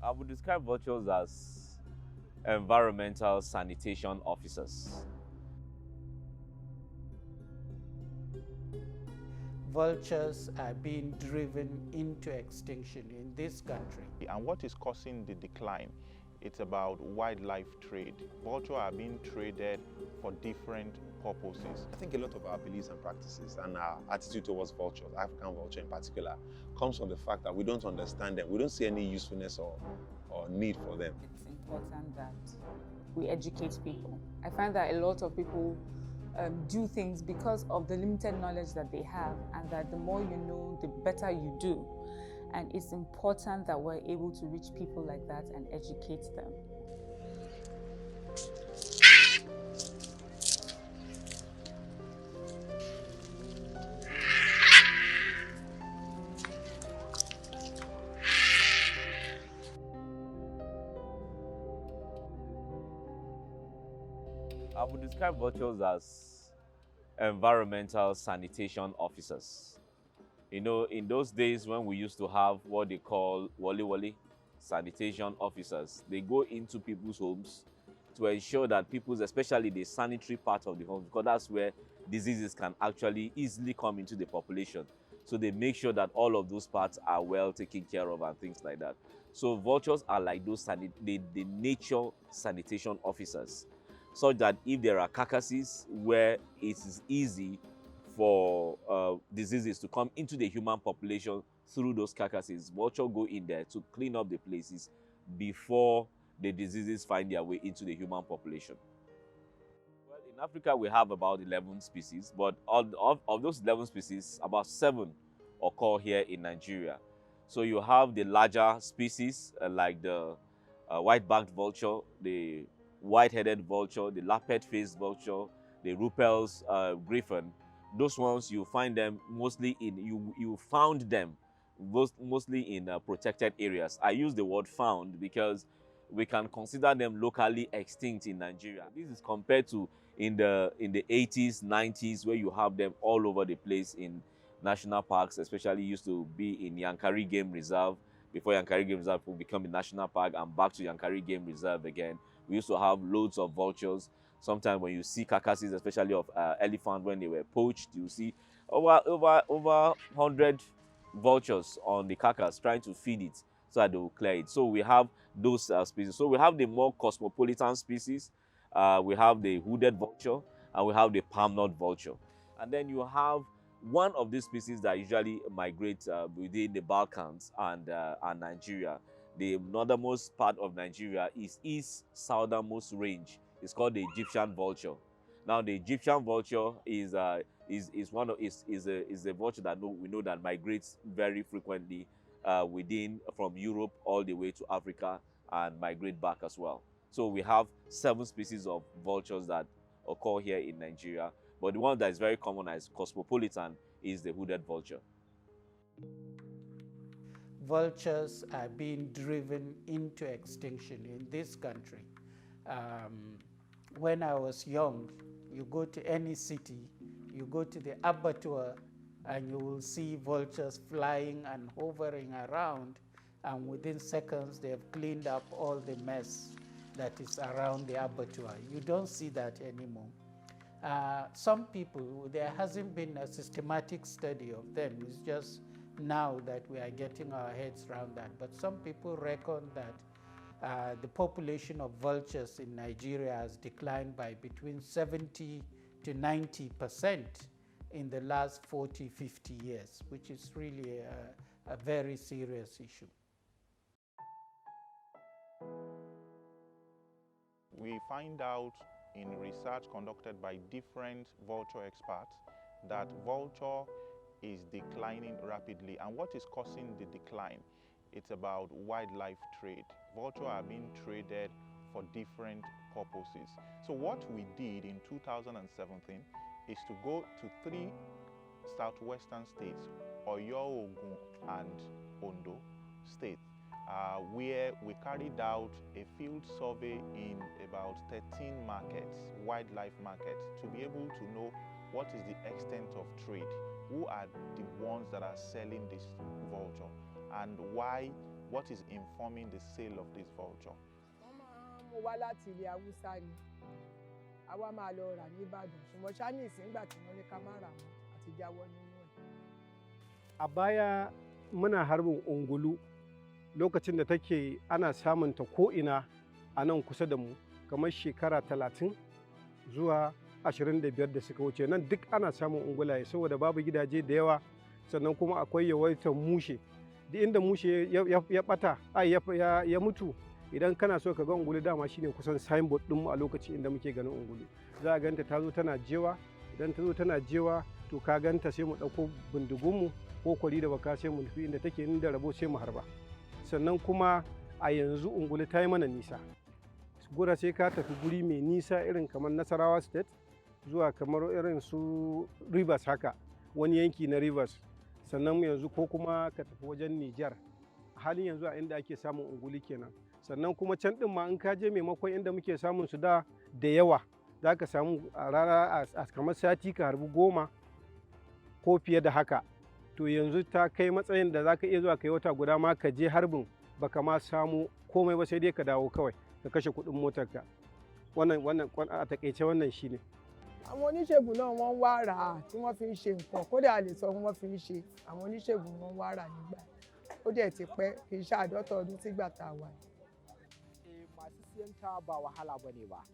I would describe vultures as environmental sanitation officers. Vultures are being driven into extinction in this country. And what is causing the decline? It's about wildlife trade. Vultures are being traded for different purposes. I think a lot of our beliefs and practices and our attitude towards vultures, African vulture in particular, comes from the fact that we don't understand them. We don't see any usefulness or need for them. It's important that we educate people. I find that a lot of people do things because of the limited knowledge that they have, and that the more you know, the better you do. And it's important that we're able to reach people like that and educate them. I would describe vultures as environmental sanitation officers. You know, in those days when we used to have what they call wali sanitation officers, they go into people's homes to ensure that people's, especially the sanitary part of the home, because that's where diseases can actually easily come into the population. So they make sure that all of those parts are well taken care of and things like that. So vultures are like those the nature sanitation officers, such that if there are carcasses where it is easy for diseases to come into the human population through those carcasses, vultures go in there to clean up the places before the diseases find their way into the human population. Well, in Africa, we have about 11 species, but of those 11 species, about 7 occur here in Nigeria. So you have the larger species like the white-backed vulture, the white-headed vulture, the lappet-faced vulture, the Ruppel's griffon. Those ones, you find them mostly in, you found them mostly in protected areas. I use the word found because we can consider them locally extinct in Nigeria. This is compared to in the 80s, 90s, where you have them all over the place in national parks, especially used to be in Yankari Game Reserve, before Yankari Game Reserve will become a national park, and back to Yankari Game Reserve again. We used to have loads of vultures. Sometimes when you see carcasses, especially of elephant when they were poached, you see over 100 vultures on the carcass trying to feed it so that they will clear it. So we have those species. So we have the more cosmopolitan species. We have the hooded vulture, and we have the palm nut vulture. And then you have one of these species that usually migrate within the Balkans and Nigeria. The northernmost part of Nigeria is east southernmost range. It's called the Egyptian vulture. Now, the Egyptian vulture is a vulture that we know that migrates very frequently from Europe all the way to Africa and migrate back as well. So we have 7 species of vultures that occur here in Nigeria, but the one that is very common as cosmopolitan is the hooded vulture. Vultures are being driven into extinction in this country. When I was young, you go to any city, you go to the abattoir, and you will see vultures flying and hovering around, and within seconds they have cleaned up all the mess that is around the abattoir. You don't see that anymore. Some people, there hasn't been a systematic study of them. It's just now that we are getting our heads around that. But some people reckon that the population of vultures in Nigeria has declined by between 70 to 90% in the last 40, 50 years, which is really a very serious issue. We find out in research conducted by different vulture experts that vulture is declining rapidly. And what is causing the decline? It's about wildlife trade. Vultures are being traded for different purposes. So what we did in 2017 is to go to 3 southwestern states, Oyo, Ogun, and Ondo states, where we carried out a field survey in about 13 markets, wildlife markets, to be able to know what is the extent of trade, who are the ones that are selling this vulture, and why What is informing the sale of this vulture? Mo wá láti ilẹ̀ Haúsá ni, àwa máa lọ rà ní Ìbàdàn, ṣùgbọ́n ṣá ní ìsìngbà tí wọ́n ní ká má rà wọ́n àti jáwọ́ nínú ẹ̀. A baya muna harbin ungulu lokacin da take ana samunta ko'ina a nan kusa da mu, kamar shekara 30 zuwa 25 da suka wuce. Nan duk ana samun ungulaye saboda babu gidaje da yawa, sannan kuma akwai yawaitar mushe. Duk inda mushe ya bata ya mutu, idan kana so ka ga ungulu dama shine kusan signboard ɗinmu a lokacin inda muke ganin ungulu. Za a ganta ta zo tana jewa, idan ta zo tana jewa to ka ganta sai mu ɗauko bindigunmu ko kwari da baka sai mu nufi inda take, inda rabo sai mu harba. Sannan kuma a yanzu ungulu ta yi mana nisa. Gura sai ka tafi guri mai nisa irin kamar Nasarawa State zuwa kamar irin su Rivers haka, wani yanki na Rivers. Sannan yanzu ko kuma ka tafi wajen Niger. Halin yanzu a inda ake samun ungulu kenan. Sannan kuma can ɗin ma in ka je maimakon inda muke samun su da yawa, za ka samu a rana a kamar sati ka harbi 10 ko fiye da haka. To yanzu ta kai matsayin da za ka iya zuwa ka yi wata guda ma ka je harbin baka ma samu komai ba, sai dai ka dawo kawai ka kashe kuɗin motarka. Wannan a takaice wannan shine. Àwọn oníṣègùn náà wọ́n wá rà á tí wọ́n fi ń ṣe nǹkan, kódà a lè sọ wọ́n fi ń ṣe. Àwọn oníṣègùn wọ́n wá rà nígbà ó dẹ̀ ti pẹ́, kì í ṣe 50 ọdún sígbà tá a wà. Masu siyan ta ba wahala bane ba.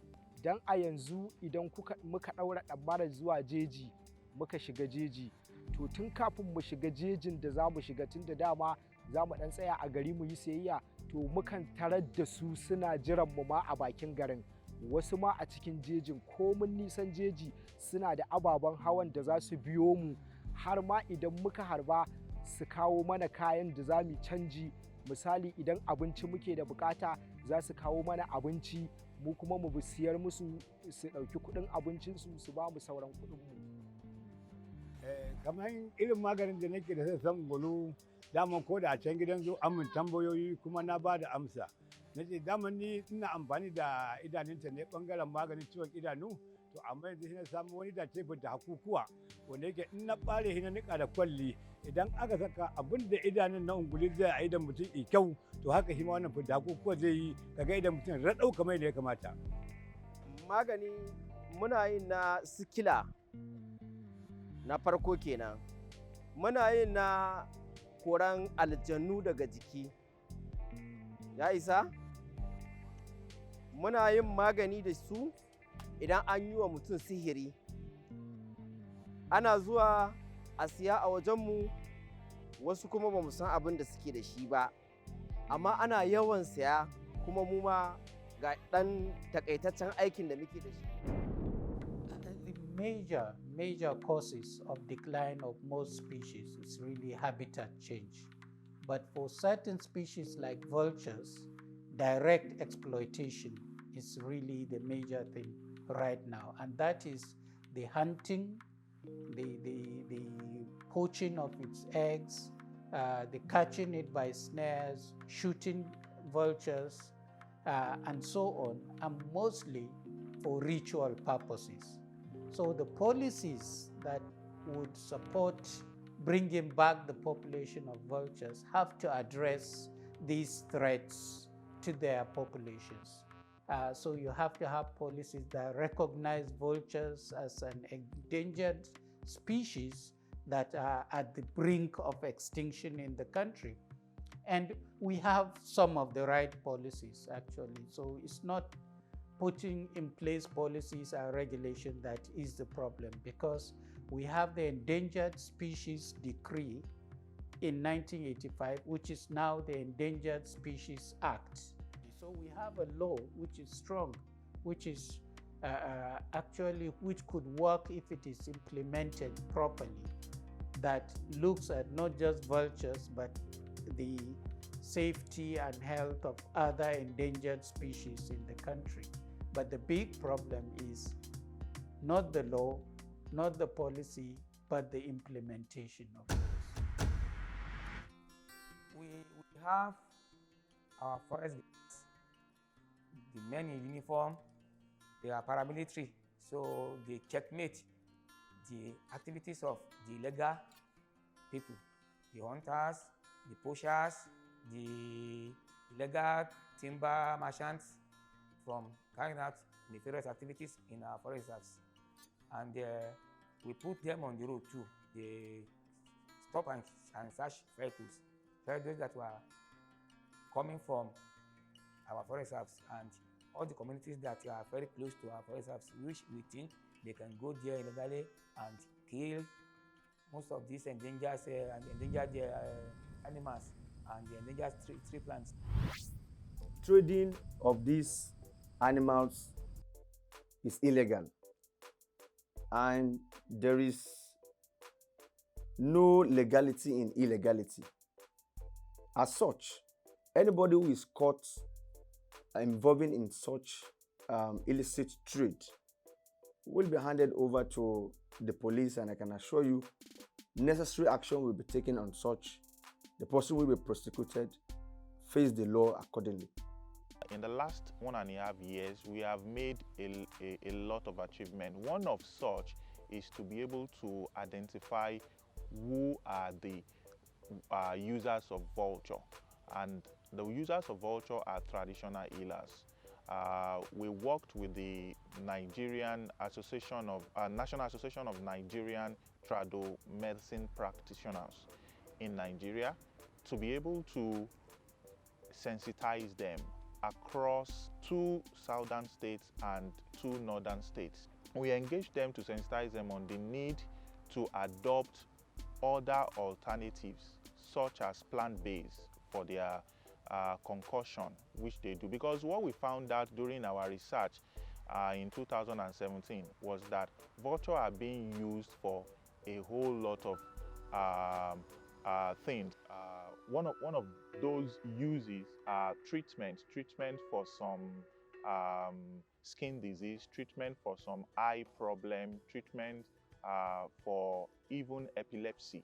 Dan a yanzu idan muka ɗaura ɗamarar zuwa jeji, muka shiga jeji, to tun kafin mu shiga jejin da za mu shiga, tun da dama za mu ɗan tsaya a gari mu yi sayayya, to mukan tarar da su suna jiran mu ma a bakin garin. Wasu ma a cikin jejin, komin nisan jeji suna da ababen hawan da za su biyo mu, har ma idan muka harba su kawo mana kayan da za mu canji. Misali idan abinci muke da bukata, za su kawo mana abinci, mu kuma mu siyar musu, su ɗauki kuɗin abincinsu su ba mu sauran kuɗin mu. Kamar irin maganin da nake da sassan ungulu, daman ko da a can gidan zo an min tambayoyi kuma na ba da amsa. Na ce daman ni ina amfani da idanunta ne bangaren maganin ciwon idanu, to amma yanzu na samu wani da ce da hakukuwa wanda yake in na bare shi na nika da kwalli, idan aka saka abin da idanun na ungulu zai a idan mutum kyau, to haka shi ma wannan fidda hakukuwa zai yi kaga idan mutum raɗau kamar da ya kamata. Magani muna yin na sikila na farko kenan, muna yin na koran aljannu daga jiki, ya isa. Muna yin magani da su idan an yi wa mutum sihiri, ana zuwa a siya a wajenmu, wasu kuma ba mu san abin da suke da shi ba, amma ana yawan siya kuma mu ma ga ɗan takaitaccen aikin da muke da shi. The major causes of decline of most species is really habitat change. But for certain species like vultures, direct exploitation is really the major thing right now. And that is the hunting, the poaching of its eggs, the catching it by snares, shooting vultures, and so on, and mostly for ritual purposes. So the policies that would support bringing back the population of vultures have to address these threats to their populations. So you have to have policies that recognize vultures as an endangered species that are at the brink of extinction in the country. And we have some of the right policies, actually. So it's not putting in place policies and regulation that is the problem, because we have the Endangered Species Decree in 1985, which is now the Endangered Species Act. So we have a law which is strong, which is which could work if it is implemented properly, that looks at not just vultures, but the safety and health of other endangered species in the country. But the big problem is not the law, not the policy, but the implementation of it. We have our forest guards, the men in uniform, they are paramilitary, so they checkmate the activities of the illegal people, the hunters, the poachers, the illegal timber merchants from carrying out nefarious activities in our forest reserves. And we put them on the road too. They stop and search vehicles that were coming from our forest reserves and all the communities that are very close to our forest reserves, which we think they can go there illegally and kill most of these endangered animals and the endangered tree plants. Trading of these animals is illegal, and there is no legality in illegality. As such, anybody who is caught involving in such illicit trade will be handed over to the police, and I can assure you necessary action will be taken on such. The person will be prosecuted, face the law accordingly. In the last 1.5 years, we have made a lot of achievement. One of such is to be able to identify who are the users of vulture. And the users of vulture are traditional healers. We worked with the Nigerian National Association of Nigerian Trado Medicine Practitioners in Nigeria to be able to sensitize them across 2 southern states and 2 northern states. We engaged them to sensitize them on the need to adopt other alternatives such as plant-based for their concussion, which they do. Because what we found out during our research in 2017 was that vulture are being used for a whole lot of things. One of those uses are treatment for some skin disease, treatment for some eye problem, treatment for even epilepsy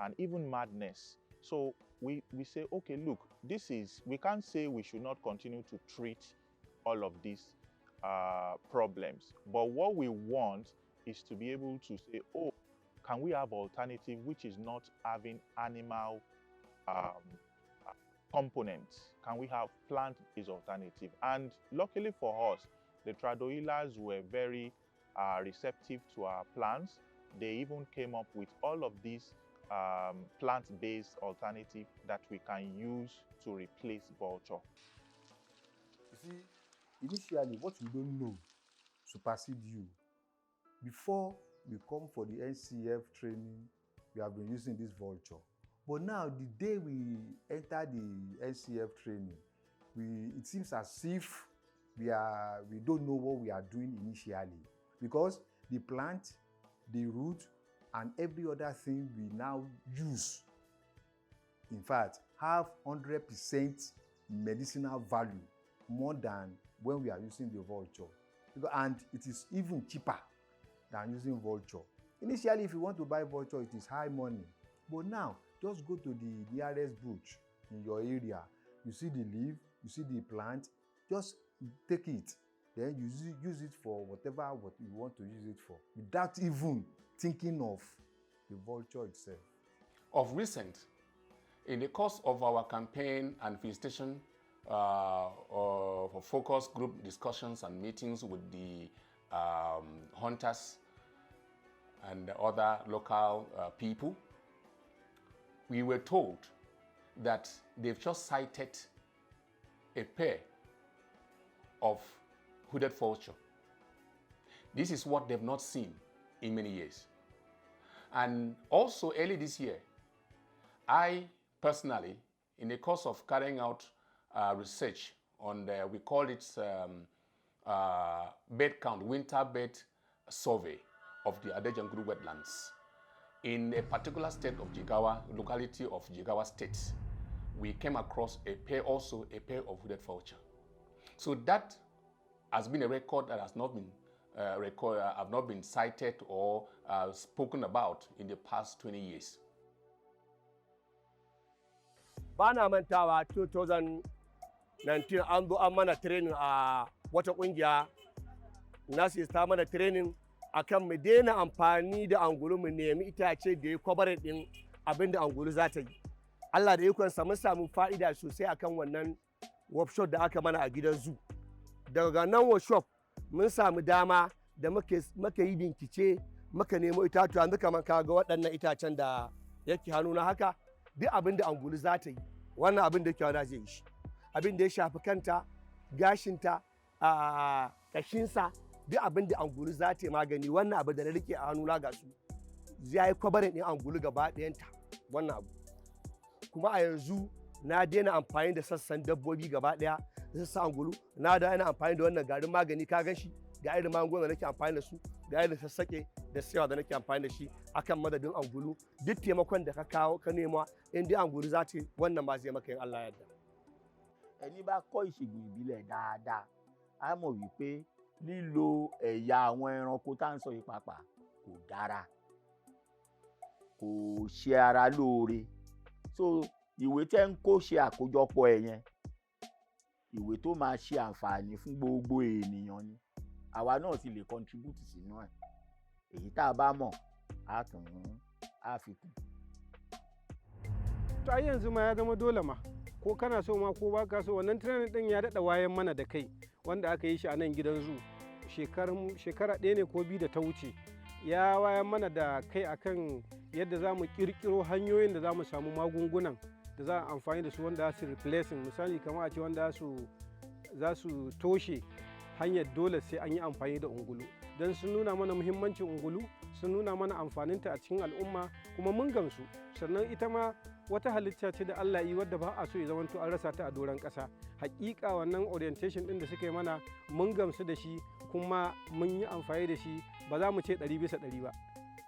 and even madness. So we say, okay, look, we can't say we should not continue to treat all of these problems. But what we want is to be able to say, oh, can we have alternative which is not having animal components? Can we have plant-based alternative? And luckily for us, the trado healers were very receptive to our plans. They even came up with all of these plant-based alternative that we can use to replace vulture. You see, initially what you don't know supersedes you. Before we come for the NCF training, we have been using this vulture. But now, the day we enter the NCF training, it seems as if we don't know what we are doing initially, because the plant, the root, and every other thing we now use, in fact, have 100% medicinal value more than when we are using the vulture. And it is even cheaper than using vulture. Initially, if you want to buy vulture, it is high money. But now, just go to the nearest bush in your area. You see the leaf, you see the plant, just take it. Then you use it for what you want to use it for, without even thinking of the vulture itself. Of recent, in the course of our campaign and visitation for focus group discussions and meetings with the hunters and other local people, we were told that they've just sighted a pair of hooded vulture. This is what they've not seen in many years. And also early this year, I personally, in the course of carrying out research on we call it bed count, winter bed survey of the Adejanguru wetlands, in a particular state of Jigawa, locality of Jigawa State, we came across a pair of hooded vulture. So that has been a record that has not been have not been cited or spoken about in the past 20 years. Bana mantawa 2019 an zo an mana training a wata kungiya nasu ta mana training akan mu daina amfani da angulu mu nemi itace da ya kwabar din abinda angulu za ta yi. Allah da ikonsa mun samu fa'ida sosai akan wannan workshop da aka mana a gidan zoo. Daga nan workshop mun samu dama da muka yi bincike muka nemo itatuwa, yanzu kamar kaga waɗannan itacen da yake hannuna haka, duk abin da angulu za ta yi wannan abin da yake hannuna zai yi shi. Abin da ya shafi kanta, gashinta, kashinsa, duk abin da angulu za ta yi magani, wannan abu da na rike a hannuna ga su zai yi kwabarin ɗin angulu gaba ɗayanta wannan abu. Kuma a yanzu na daina amfani da sassan dabbobi gaba ɗaya da sassan angulu, na da ina amfani da wannan garin magani ka gan shi, ga irin magungunan da nake amfani da su, ga irin sassaƙe da sayawa da nake amfani da shi akan madadin angulu. Duk taimakon da ka kawo ka nema in dai angulu za ta yi wannan ma zai maka in Allah ya yarda. Ẹni bá kọ́ ìṣègùn ìbílẹ̀ dáadáa á mọ̀ wípé lílo ẹ̀yà àwọn ẹranko tá à ń sọ yìí pàápàá kò dára, kò ṣe ara lóore. So ìwé tẹ́ ń kó ṣe àkójọpọ̀ ẹ̀ yẹn, ìwé tó máa ṣe àǹfààní fún gbogbo ènìyàn ni. Àwa náà sì lè contribute sínú ẹ̀. Èyí tá a bá mọ̀ á tún á fi kún. To ai yanzu ma ya zama dole ma, ko kana so ma ko baka so, wannan training din ya daɗa wayan mana da kai wanda aka yi shi a nan gidan zoo shekara ɗaya ne ko biyu da ta wuce. Ya wayan mana da kai akan yadda za mu ƙirƙiro hanyoyin da za mu samu magungunan da za a amfani da su wanda za su replacing, misali kamar a ce wanda za su toshe hanyar dole sai an yi amfani da ungulu. Don sun nuna mana muhimmancin ungulu, sun nuna mana amfaninta a cikin al'umma, kuma mun gamsu. Sannan ita ma wata halitta ce da Allah yi wadda ba a so ya zamanto an rasa ta a doron ƙasa. Hakika wannan orientation ɗin da suka yi mana mun gamsu da shi, kuma mun yi amfani da shi, ba za mu ce 100% ba.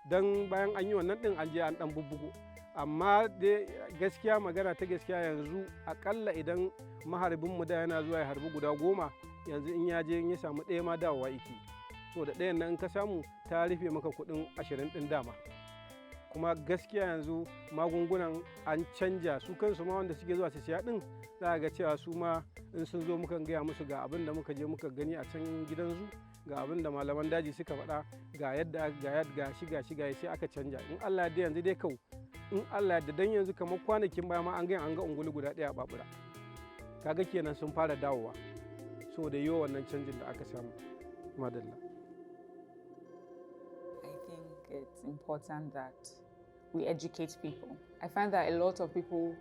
Don bayan an yi wannan ɗin an je an ɗan bubbugo. Amma dai gaskiya, magana ta gaskiya, yanzu akalla idan maharbinmu da yana zuwa ya harbi guda 10, yanzu in ya je in ya samu ɗaya ma dawowa iki. So da ɗayan nan in ka samu ta rufe maka kuɗin 20 ɗin dama. Kuma gaskiya yanzu magungunan an canja su kansu ma wanda suke zuwa su siya ɗin, za a ga cewa su ma in sun zo mukan gaya musu ga abin da muka je muka gani a can gidan zu, ga abin da malaman daji suka faɗa, ga yadda ga shiga sai aka canja. In Allah ya yanzu dai kau, in Allah da dan yanzu kamar kwanakin baya ma an ga ungulu guda ɗaya a babura. Kaga kenan sun fara dawowa, so da yiwa wannan canjin da aka samu. Madalla. It's important that we educate people. I find that a lot of people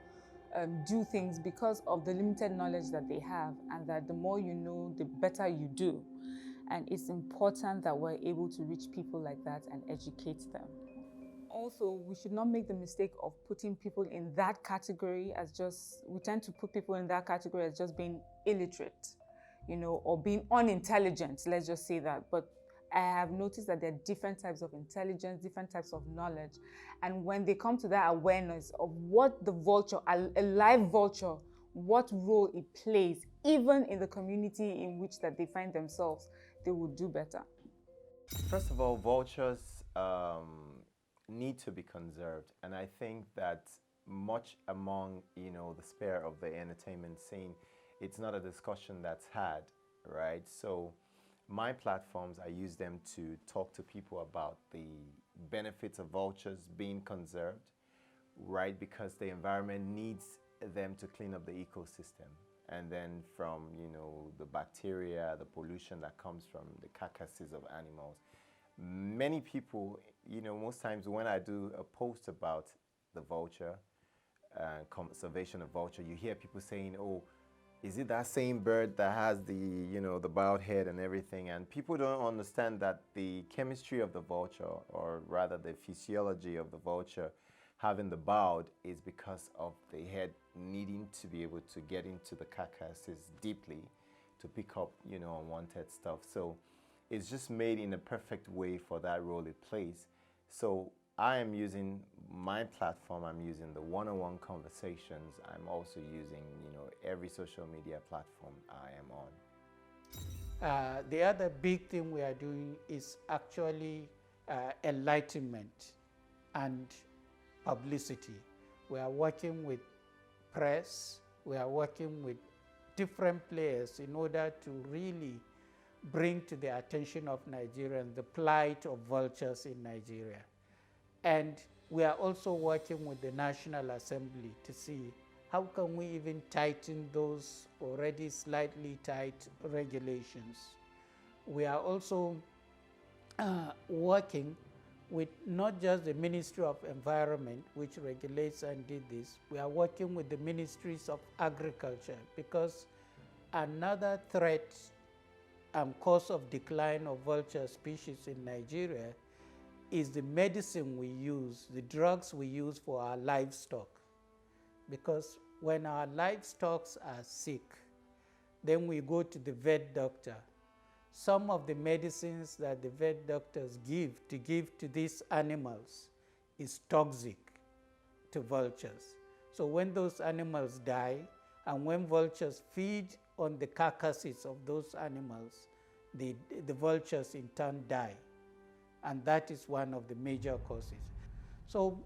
do things because of the limited knowledge that they have, and that the more you know, the better you do. And it's important that we're able to reach people like that and educate them. Also, we should not make the mistake of putting people in that category as we tend to put people in that category as just being illiterate, or being unintelligent, let's just say that. But I have noticed that there are different types of intelligence, different types of knowledge. And when they come to that awareness of what the vulture, a live vulture, what role it plays, even in the community in which that they find themselves, they will do better. First of all, vultures need to be conserved. And I think that much among, the sphere of the entertainment scene, it's not a discussion that's had, right? So my platforms, I use them to talk to people about the benefits of vultures being conserved, right? Because the environment needs them to clean up the ecosystem. And then from, the bacteria, the pollution that comes from the carcasses of animals. Many people, most times when I do a post about the vulture, conservation of vulture, you hear people saying, oh, is it that same bird that has the, the bowed head and everything? And people don't understand that the chemistry of the vulture, or rather the physiology of the vulture having the bowed, is because of the head needing to be able to get into the carcasses deeply to pick up, unwanted stuff. So it's just made in a perfect way for that role it plays. So I am using my platform, I'm using the one-on-one conversations. I'm also using, every social media platform I am on. The other big thing we are doing is actually enlightenment and publicity. We are working with press, we are working with different players in order to really bring to the attention of Nigerians the plight of vultures in Nigeria. And we are also working with the National Assembly to see how can we even tighten those already slightly tight regulations. We are also working with not just the Ministry of Environment, which regulates and did this. We are working with the Ministries of Agriculture, because another threat and cause of decline of vulture species in Nigeria is the medicine we use, the drugs we use for our livestock. Because when our livestock are sick, then we go to the vet doctor. Some of the medicines that the vet doctors give to these animals is toxic to vultures. So when those animals die, and when vultures feed on the carcasses of those animals, the vultures in turn die. And that is one of the major causes. So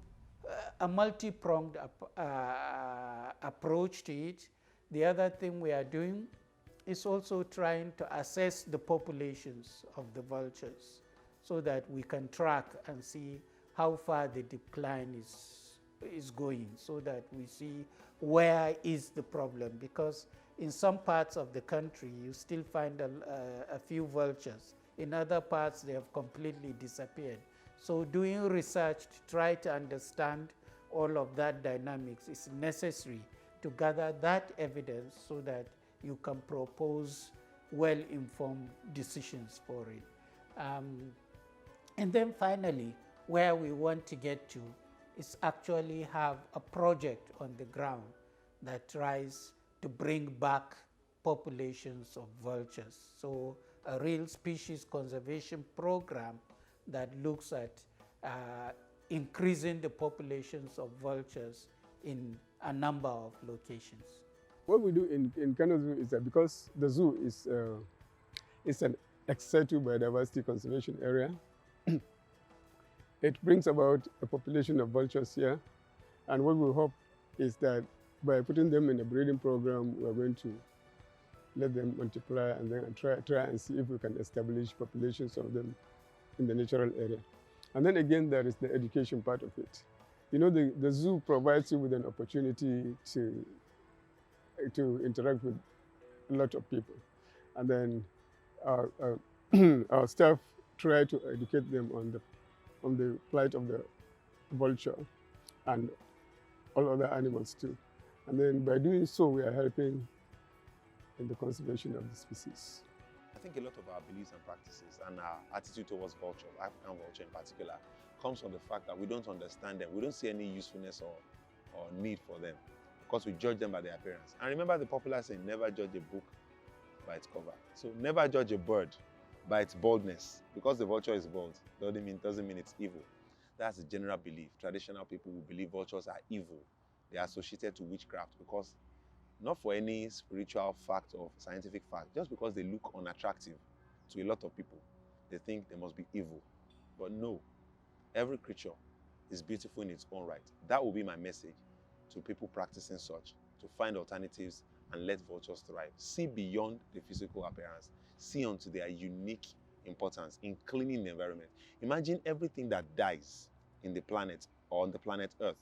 a multi-pronged approach to it. The other thing we are doing is also trying to assess the populations of the vultures so that we can track and see how far the decline is going, so that we see where is the problem. Because in some parts of the country, you still find a few vultures. In other parts, they have completely disappeared. So doing research to try to understand all of that dynamics is necessary to gather that evidence so that you can propose well-informed decisions for it. And then finally, where we want to get to is actually have a project on the ground that tries to bring back populations of vultures. So a real species conservation program that looks at increasing the populations of vultures in a number of locations. What we do in Kano Zoo is that because the zoo is an ex situ biodiversity conservation area, it brings about a population of vultures here. And what we hope is that by putting them in a breeding program, we're going to let them multiply and then try and see if we can establish populations of them in the natural area. And then again, there is the education part of it. You know, the zoo provides you with an opportunity to interact with a lot of people. And then our staff try to educate them on the plight of the vulture and all other animals too. And then by doing so, we are helping in the conservation of the species. I think a lot of our beliefs and practices and our attitude towards vultures, African vulture in particular, comes from the fact that we don't understand them. We don't see any usefulness or need for them because we judge them by their appearance. And remember the popular saying, never judge a book by its cover. So never judge a bird by its baldness. Because the vulture is bald doesn't mean it's evil. That's a general belief. Traditional people will believe vultures are evil. They are associated to witchcraft because not for any spiritual fact or scientific fact, just because they look unattractive to a lot of people, they think they must be evil. But no, every creature is beautiful in its own right. That will be my message to people practicing such, to find alternatives and let vultures thrive. See beyond the physical appearance. See onto their unique importance in cleaning the environment. Imagine everything that dies in the planet or on the planet Earth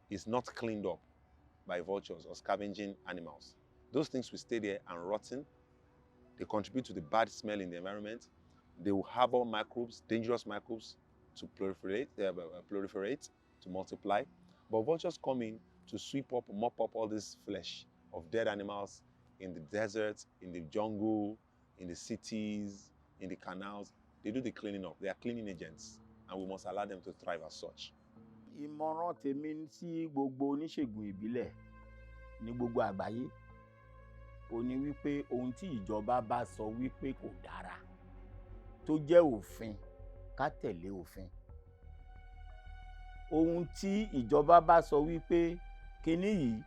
is not cleaned up by vultures or scavenging animals. Those things will stay there and rotten. They contribute to the bad smell in the environment. They will harbor microbes, dangerous microbes, to proliferate, to multiply. But vultures come in to sweep up, mop up all this flesh of dead animals in the desert, in the jungle, in the cities, in the canals. They do the cleaning up. They are cleaning agents, and we must allow them to thrive as such. Ìmọ̀ràn tèmi sí gbogbo oníṣègùn ìbílẹ̀ ní gbogbo àgbáyé ó ní wípé ohun tí ìjọba bá sọ wípé kò dára tó jẹ́ òfin ká tẹ̀lé òfin. Ohun tí ìjọba bá sọ wípé kíní yìí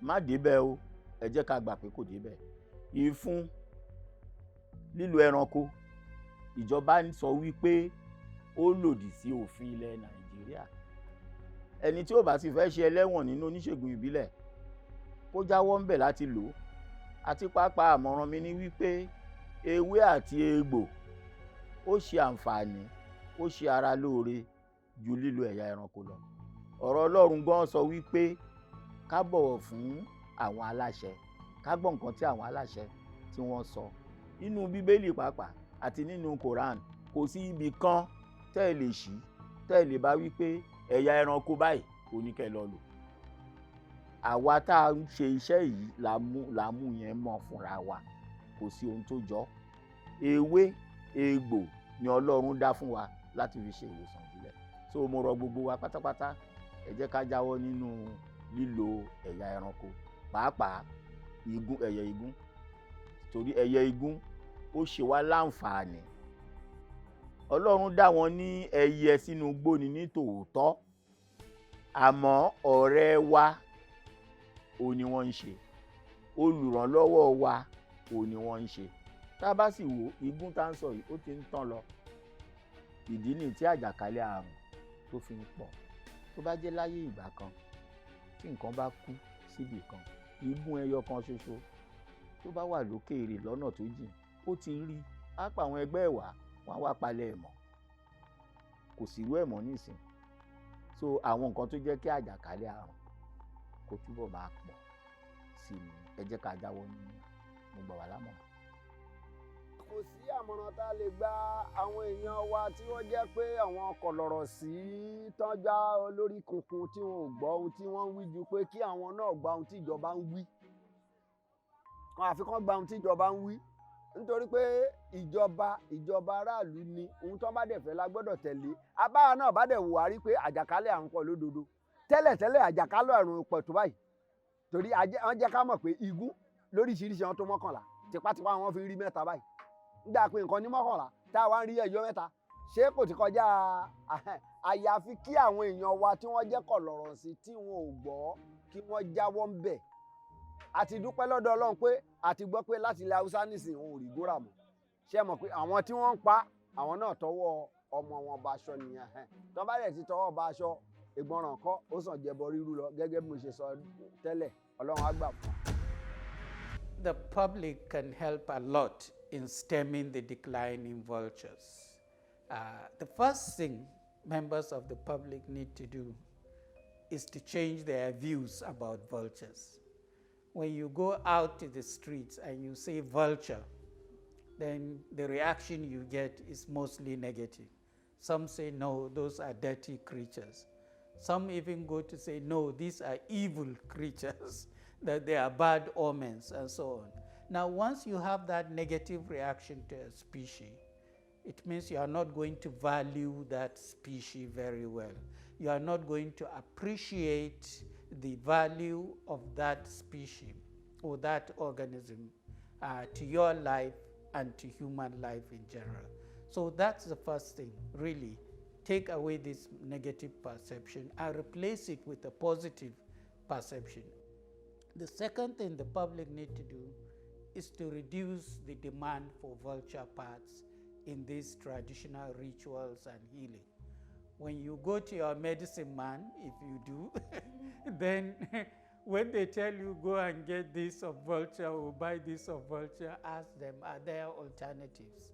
má débẹ̀ o, ẹ jẹ́ ká gbà pé kò débẹ̀. Ìfún lílo ẹranko, ìjọba sọ wípé ó lòdì sí òfin ilẹ̀ Nàìjíríà. Ẹni tí ó bá sì fẹ́ ṣe ẹlẹ́wọ̀n nínú oníṣègùn ìbílẹ̀ kó jáwọ́ ńbẹ̀ láti lò ó. Àti pàápàá àmọ̀ràn mi ní wípé ewé àti egbò ó ṣe àǹfààní, ó ṣe ara lóore ju lílo ẹ̀yà ẹranko lọ. Ọ̀rọ̀ Ọlọ́run gan sọ wípé ká bọ̀wọ̀ fún àwọn aláṣẹ, ká gbọ́ nǹkan tí àwọn aláṣẹ tí wọ́n sọ. Nínú Bíbélì pàápàá àti nínú Quran, kò sí ibì kan tẹ́ ẹ lè ṣí, tẹ́ ẹ lè bá wípé ẹ̀yà ẹranko báyìí kò ní kẹ́ lọ lò. Àwa tá a ń ṣe iṣẹ́ yìí la mú yẹn mọ̀ fúnra wa, kò sí ohun tó jọ. Ewé egbò ni Ọlọ́run dá fún wa láti fi ṣe ìwòsàn ìbílẹ̀. So mo rọ gbogbo wa pátápátá, ẹ jẹ́ ká jáwọ́ nínú lílo ẹ̀yà ẹranko, pàápàá ẹyẹ igún. Torí ẹyẹ igún ó ṣe wá láǹfààní. Ọlọ́run dá wọn ní ẹyẹ sínú igbó ni ní tòótọ́, àmọ́ ọ̀rẹ́ wa ò ní wọ́n ń ṣe, olùrànlọ́wọ́ wa ò ní wọ́n ń ṣe. Tá a bá sì wò igún tá ń sọ yìí, ó ti ń tán lọ. Ìdí nìyí tí àjàkálẹ̀ àrùn tó fi ń pọ̀. Tó bá jẹ́ láyé ìgbà kan tí nǹkan bá kú síbì kan, igún ẹyọ kan ṣoṣo tó bá wà lókèèrè lọ́nà tó jìn, ó ti rí, á pa àwọn ẹgbẹ́ ẹ̀ wá, wọ́n á wá palẹ̀ ẹ̀ mọ́. Kò sí irú ẹ̀ mọ́ nísìn. So àwọn nǹkan tó jẹ́ kí àjàkálẹ̀ àrùn kó túbọ̀ máa pọ̀ sí i, ẹ jẹ́ ká jáwọ́ nínú, mo gbà wá lámọ̀ràn. Kò sí àmọ̀ràn tá a lè gba àwọn èèyàn wa tí wọ́n jẹ́ pé àwọn kọ̀lọ̀rọ̀ sí tán já olórí kunkun tí wọn ò gbọ́ ohun tí wọ́n ń wí ju pé kí àwọn náà gba ohun tí ìjọba ń wí. Wọn àfi kán gba ohun tí ìjọba ń wí. Nítorí pé ìjọba aráàlú ni ohun tó bá dẹ̀ fẹ́ la gbọ́dọ̀ tẹ̀lé. Abáwa náà bá dẹ̀ wò wá rí pé àjàkálẹ̀ àrùn pọ̀ lódodo. Tẹ́lẹ̀tẹ́lẹ̀ àjàkálẹ̀ àrùn pọ̀ tó báyìí. Torí wọ́n jẹ́ ká mọ̀ pé igún lóríṣiríṣi àwọn tó 11 tipátipá wọn fi rí 3 báyìí. Nígbà pé nǹkan ní 11 tá a wá ń rí ẹyọ 3, ṣé kò ti kọjá àyàfi kí àwọn èèyàn wa tí wọ́n jẹ́ kọ̀lọ̀rọ̀ sí tí wọn ò gbọ́ kí wọ́n jáwọ́ ń bẹ̀. A ti dúpẹ́ lọ́dọ̀ Ọlọ́run pé a ti gbọ́ pé láti ilẹ̀ Haúsá nísìnyí wọn ò rí góra mọ́. Ṣé mọ̀ pé àwọn tí wọ́n ń pa àwọn náà tọwọ́ ọmọ wọn bá aṣọ nìyẹn. Tó bá dẹ̀ ti tọwọ́ bá aṣọ, ìgbọràn kọ́ ó sàn jẹbọ rírú lọ, gẹ́gẹ́ bí mo ṣe sọ tẹ́lẹ̀. Ọlọ́run á gbà fún wa. The public can help a lot in stemming the decline in vultures. The first thing members of the public need to do is to change their views about vultures. When you go out to the streets and you say vulture, then the reaction you get is mostly negative. Some say, no, those are dirty creatures. Some even go to say, no, these are evil creatures, that they are bad omens, and so on. Now, once you have that negative reaction to a species, it means you are not going to value that species very well. You are not going to appreciate the value of that species or that organism to your life and to human life in general. So that's the first thing, really. Take away this negative perception and replace it with a positive perception. The second thing the public need to do is to reduce the demand for vulture parts in these traditional rituals and healing. When you go to your medicine man, if you do, then when they tell you go and get this of vulture or buy this of vulture, ask them, are there alternatives?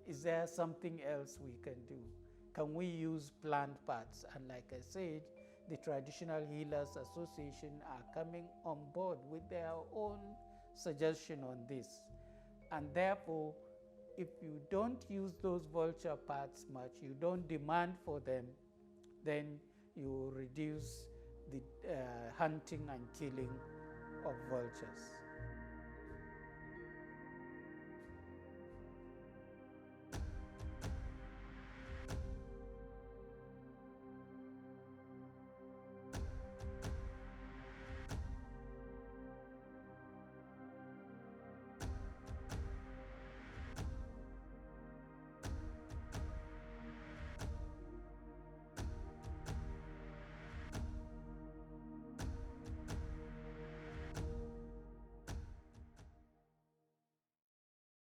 Is there something else we can do? Can we use plant parts? And like I said, the Traditional Healers Association are coming on board with their own suggestion on this. And therefore, if you don't use those vulture parts much, you don't demand for them, then you reduce the hunting and killing of vultures.